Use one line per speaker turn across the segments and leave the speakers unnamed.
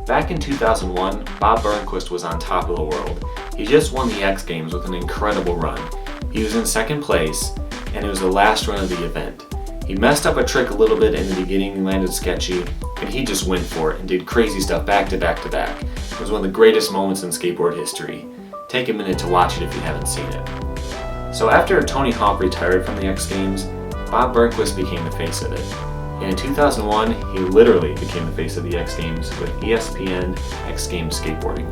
Back in 2001, Bob Burnquist was on top of the world. He just won the X Games with an incredible run. He was in second place, and it was the last run of the event. He messed up a trick a little bit in the beginning, landed sketchy, and he just went for it and did crazy stuff back to back to back. It was one of the greatest moments in skateboard history. Take a minute to watch it if you haven't seen it. So after Tony Hawk retired from the X Games, Bob Burnquist became the face of it. And in 2001, he literally became the face of the X Games with ESPN X Games Skateboarding.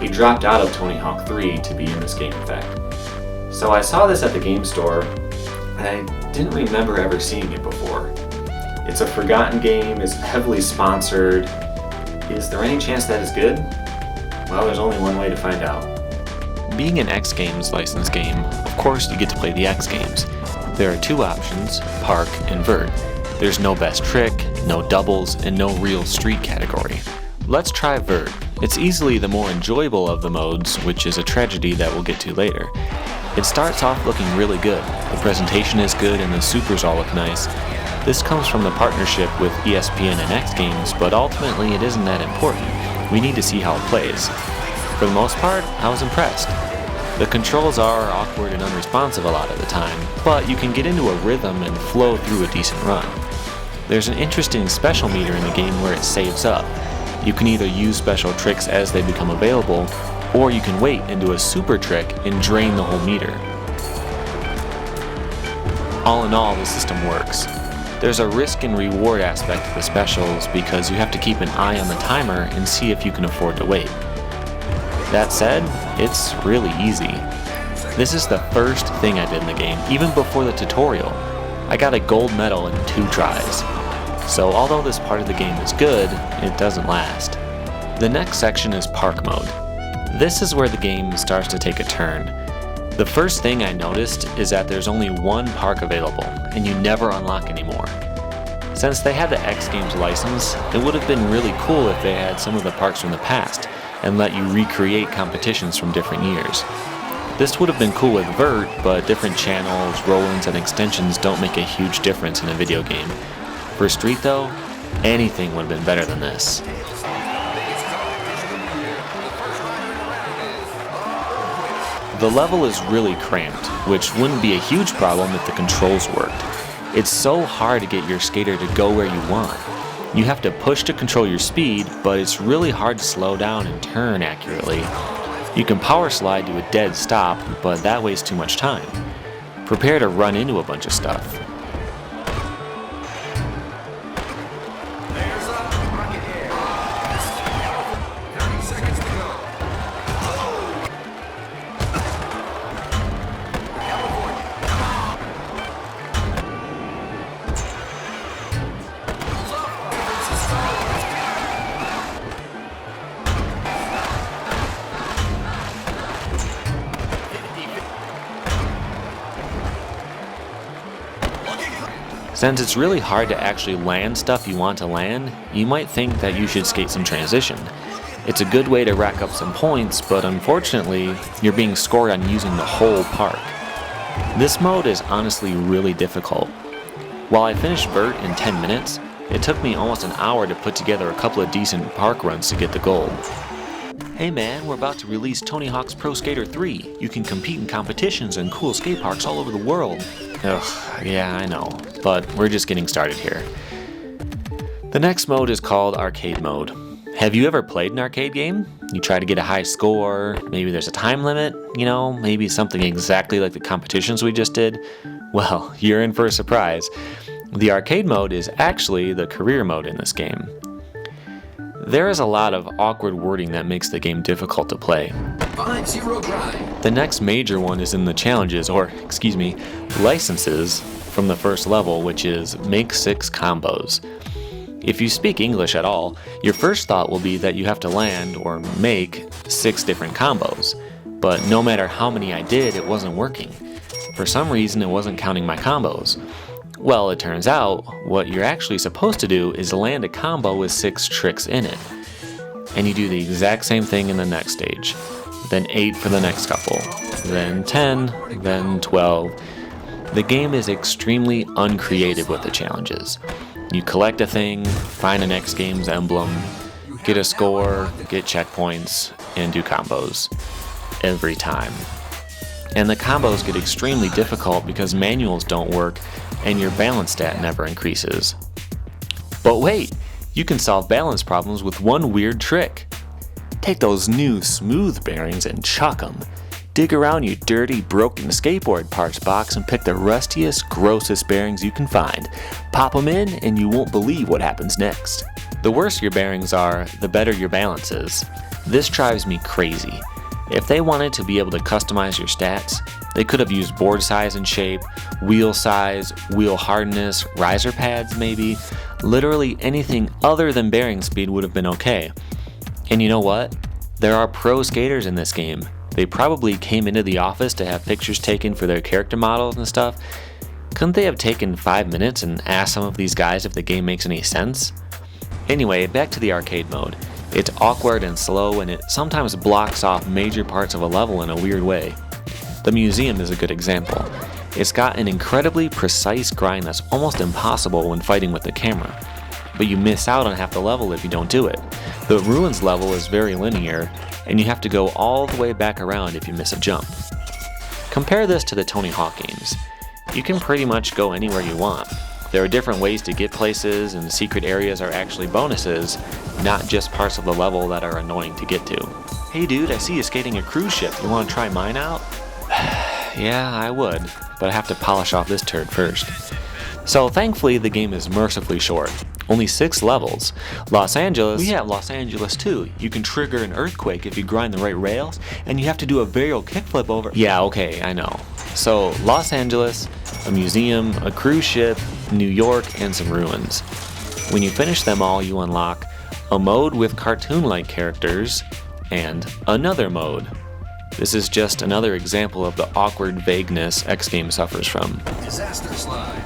He dropped out of Tony Hawk 3 to be in this game, in fact. So I saw this at the game store, and I didn't remember ever seeing it before. It's a forgotten game, it's heavily sponsored. Is there any chance that it's good? Well, there's only one way to find out.
Being an X Games licensed game, of course you get to play the X Games. There are two options, Park and Vert. There's no best trick, no doubles, and no real street category. Let's try Vert. It's easily the more enjoyable of the modes, which is a tragedy that we'll get to later. It starts off looking really good. The presentation is good and the supers all look nice. This comes from the partnership with ESPN and X Games, but ultimately it isn't that important. We need to see how it plays. For the most part, I was impressed. The controls are awkward and unresponsive a lot of the time, but you can get into a rhythm and flow through a decent run. There's an interesting special meter in the game where it saves up. You can either use special tricks as they become available, or you can wait and do a super trick and drain the whole meter. All in all, the system works. There's a risk and reward aspect to the specials because you have to keep an eye on the timer and see if you can afford to wait. That said, it's really easy. This is the first thing I did in the game, even before the tutorial. I got a gold medal in 2 tries. So although this part of the game is good, it doesn't last. The next section is Park Mode. This is where the game starts to take a turn. The first thing I noticed is that there's only one park available, and you never unlock anymore. Since they had the X Games license, it would have been really cool if they had some of the parks from the past, and let you recreate competitions from different years. This would have been cool with Vert, but different channels, roll-ins, and extensions don't make a huge difference in a video game. For Street though, anything would have been better than this. The level is really cramped, which wouldn't be a huge problem if the controls worked. It's so hard to get your skater to go where you want. You have to push to control your speed, but it's really hard to slow down and turn accurately. You can power slide to a dead stop, but that wastes too much time. Prepare to run into a bunch of stuff. Since it's really hard to actually land stuff you want to land, you might think that you should skate some transition. It's a good way to rack up some points, but unfortunately, you're being scored on using the whole park. This mode is honestly really difficult. While I finished Vert in 10 minutes, it took me almost an hour to put together a couple of decent park runs to get the gold. Hey man, we're about to release Tony Hawk's Pro Skater 3. You can compete in competitions and cool skate parks all over the world. Ugh, yeah, I know, but we're just getting started here. The next mode is called Arcade Mode. Have you ever played an arcade game? You try to get a high score, maybe there's a time limit, maybe something exactly like the competitions we just did? Well, you're in for a surprise. The arcade mode is actually the career mode in this game. There is a lot of awkward wording that makes the game difficult to play.
5-0 drive.
The next major one is in the challenges, licenses from the first level, which is make 6 combos. If you speak English at all, your first thought will be that you have to land or make 6 different combos. But no matter how many I did, it wasn't working. For some reason, it wasn't counting my combos. Well, it turns out, what you're actually supposed to do is land a combo with 6 tricks in it. And you do the exact same thing in the next stage. Then 8 for the next couple. Then 10, then 12. The game is extremely uncreative with the challenges. You collect a thing, find an X Games emblem, get a score, get checkpoints, and do combos. Every time. And the combos get extremely difficult because manuals don't work and your balance stat never increases. But wait! You can solve balance problems with one weird trick. Take those new smooth bearings and chuck them. Dig around your dirty, broken skateboard parts box and pick the rustiest, grossest bearings you can find. Pop them in and you won't believe what happens next. The worse your bearings are, the better your balance is. This drives me crazy. If they wanted to be able to customize your stats, they could have used board size and shape, wheel size, wheel hardness, riser pads maybe. Literally anything other than bearing speed would have been okay. And you know what? There are pro skaters in this game. They probably came into the office to have pictures taken for their character models and stuff. Couldn't they have taken 5 minutes and asked some of these guys if the game makes any sense? Anyway, back to the arcade mode. It's awkward and slow, and it sometimes blocks off major parts of a level in a weird way. The museum is a good example. It's got an incredibly precise grind that's almost impossible when fighting with the camera, but you miss out on half the level if you don't do it. The ruins level is very linear, and you have to go all the way back around if you miss a jump. Compare this to the Tony Hawk games. You can pretty much go anywhere you want. There are different ways to get places, and secret areas are actually bonuses, not just parts of the level that are annoying to get to. Hey dude, I see you skating a cruise ship. You want to try mine out? Yeah, I would, but I have to polish off this turd first. So thankfully the game is mercifully short. Only 6 levels. Los Angeles, we have Los Angeles too. You can trigger an earthquake if you grind the right rails, and you have to do a varial kickflip over. Yeah, okay, I know. So Los Angeles, a museum, a cruise ship, New York, and some ruins. When you finish them all, you unlock a mode with cartoon-like characters, and another mode. This is just another example of the awkward vagueness X Games suffers from.
Disaster slide.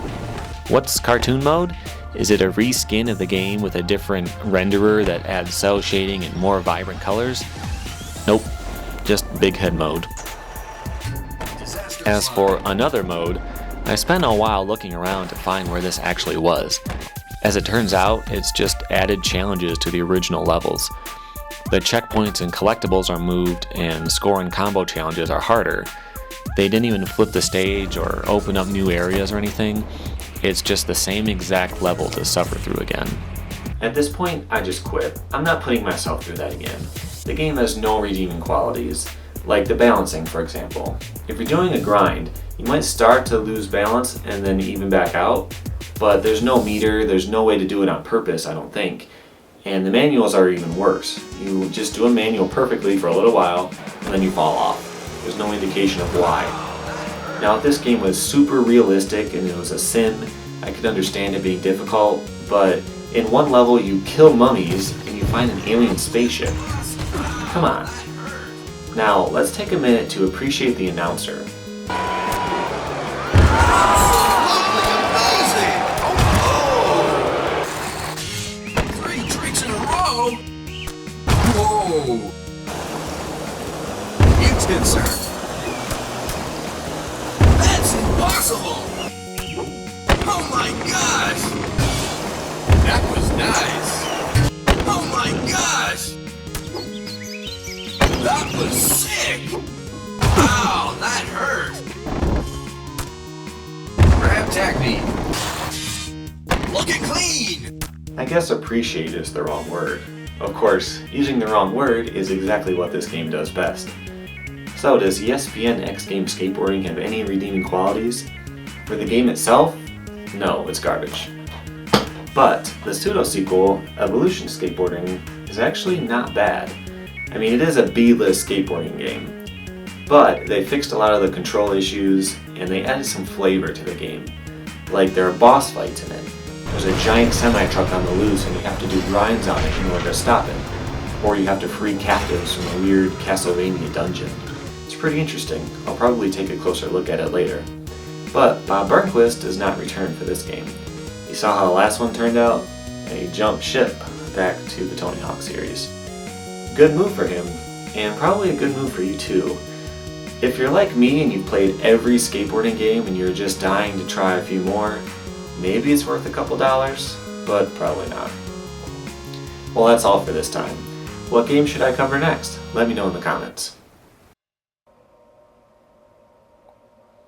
What's cartoon mode? Is it a reskin of the game with a different renderer that adds cell shading and more vibrant colors? Nope, just big head mode. As for another mode, I spent a while looking around to find where this actually was. As it turns out, it's just added challenges to the original levels. The checkpoints and collectibles are moved, and score and combo challenges are harder. They didn't even flip the stage or open up new areas or anything. It's just the same exact level to suffer through again.
At this point, I just quit. I'm not putting myself through that again. The game has no redeeming qualities, like the balancing, for example. If you're doing a grind, you might start to lose balance and then even back out, but there's no meter, there's no way to do it on purpose, I don't think. And the manuals are even worse. You just do a manual perfectly for a little while, and then you fall off. There's no indication of why. Now, if this game was super realistic and it was a sim, I could understand it being difficult, but in one level you kill mummies and you find an alien spaceship. Come on. Now, let's take a minute to appreciate the announcer.
Whoa! Instant, sir. That's impossible! Oh my gosh! That was nice! Oh my gosh! That was sick! Wow, that hurt! Grab technique! Looking clean!
I guess appreciate is the wrong word. Of course, using the wrong word is exactly what this game does best. So, does ESPN X Games Skateboarding have any redeeming qualities? For the game itself, no, it's garbage. But the pseudo-sequel, Evolution Skateboarding, is actually not bad. I mean, it is a B-list skateboarding game, but they fixed a lot of the control issues and they added some flavor to the game. Like, there are boss fights in it. There's a giant semi-truck on the loose and you have to do grinds on it in order to stop it. Or you have to free captives from a weird Castlevania dungeon. It's pretty interesting. I'll probably take a closer look at it later. But Bob Burnquist does not return for this game. You saw how the last one turned out? And he jumped ship back to the Tony Hawk series. Good move for him, and probably a good move for you too. If you're like me and you've played every skateboarding game and you're just dying to try a few more, maybe it's worth a couple dollars, but probably not. Well, that's all for this time. What game should I cover next? Let me know in the comments.